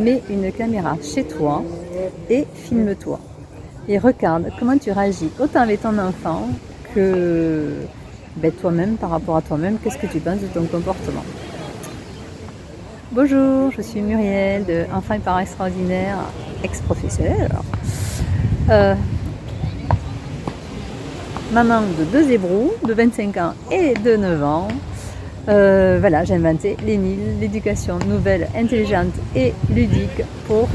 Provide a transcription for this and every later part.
mets une caméra chez toi et filme-toi. Et regarde comment tu réagis, autant avec ton enfant que toi-même par rapport à toi-même. Qu'est-ce que tu penses de ton comportement? Bonjour, je suis Muriel de Enfants et Parents Extraordinaires, ex-professeur. Maman de 2 zébrous de 25 ans et de 9 ans. Voilà, j'ai inventé l'ENIL, l'éducation nouvelle, intelligente et ludique pour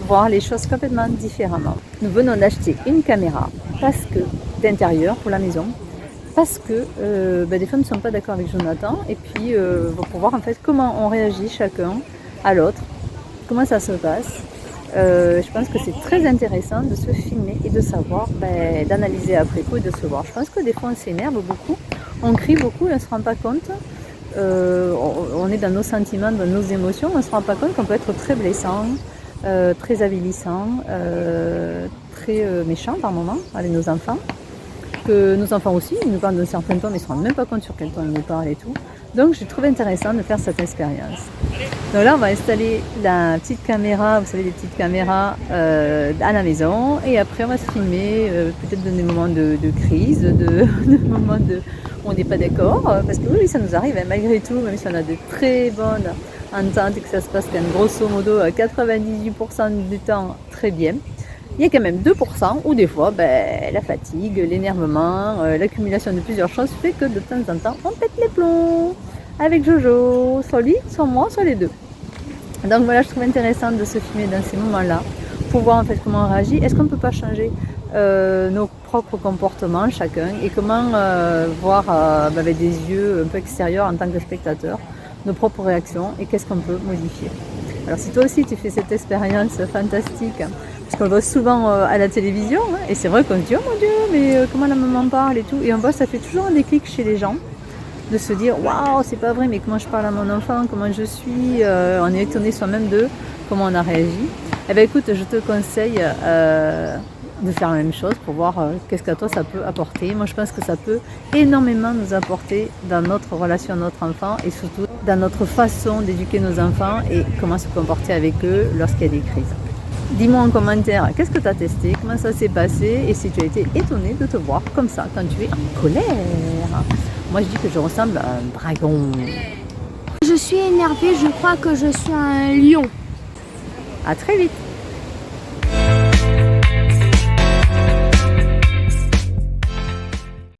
voir les choses complètement différemment. Nous venons d'acheter une caméra parce que d'intérieur pour la maison, parce que des fois ne sont pas d'accord avec Jonathan, et puis pour voir en fait comment on réagit chacun à l'autre, comment ça se passe. Je pense que c'est très intéressant de se filmer et de savoir, d'analyser après coup et de se voir. Je pense que des fois on s'énerve beaucoup, on crie beaucoup et on ne se rend pas compte. On est dans nos sentiments, dans nos émotions, on ne se rend pas compte qu'on peut être très blessant, très avilissant, très méchant par moments avec nos enfants. Que nos enfants aussi, ils nous parlent d'un certain ton, mais ils ne se rendent même pas compte sur quel ton ils nous parlent et tout. Donc j'ai trouvé intéressant de faire cette expérience. Donc là on va installer la petite caméra, vous savez les petites caméras à la maison, et après on va se filmer peut-être dans des moments de crise, de moments où on n'est pas d'accord, parce que oui ça nous arrive, hein, malgré tout, même si on a de très bonnes ententes et que ça se passe quand même grosso modo à 98% du temps très bien. Il y a quand même 2% où des fois la fatigue, l'énervement, l'accumulation de plusieurs choses fait que de temps en temps on pète les plombs avec Jojo, soit lui, soit moi, soit les deux. Donc voilà, je trouve intéressant de se filmer dans ces moments-là pour voir en fait comment on réagit. Est-ce qu'on ne peut pas changer nos propres comportements chacun, et comment voir avec des yeux un peu extérieurs en tant que spectateur nos propres réactions et qu'est-ce qu'on peut modifier. Alors si toi aussi tu fais cette expérience fantastique, parce qu'on le voit souvent à la télévision, hein, et c'est vrai qu'on se dit oh mon Dieu, mais comment la maman parle et tout, et on voit ça fait toujours un déclic chez les gens de se dire waouh, c'est pas vrai, mais comment je parle à mon enfant, comment je suis, on est étonné soi-même de comment on a réagi. Eh bien écoute, je te conseille de faire la même chose pour voir qu'est-ce qu'à toi ça peut apporter. Moi je pense que ça peut énormément nous apporter dans notre relation à notre enfant, et surtout dans notre façon d'éduquer nos enfants et comment se comporter avec eux lorsqu'il y a des crises. Dis-moi en commentaire qu'est-ce que tu as testé, comment ça s'est passé, et si tu as été étonné de te voir comme ça quand tu es en colère. Moi je dis que je ressemble à un dragon. Je suis énervée, je crois que je suis un lion. À très vite.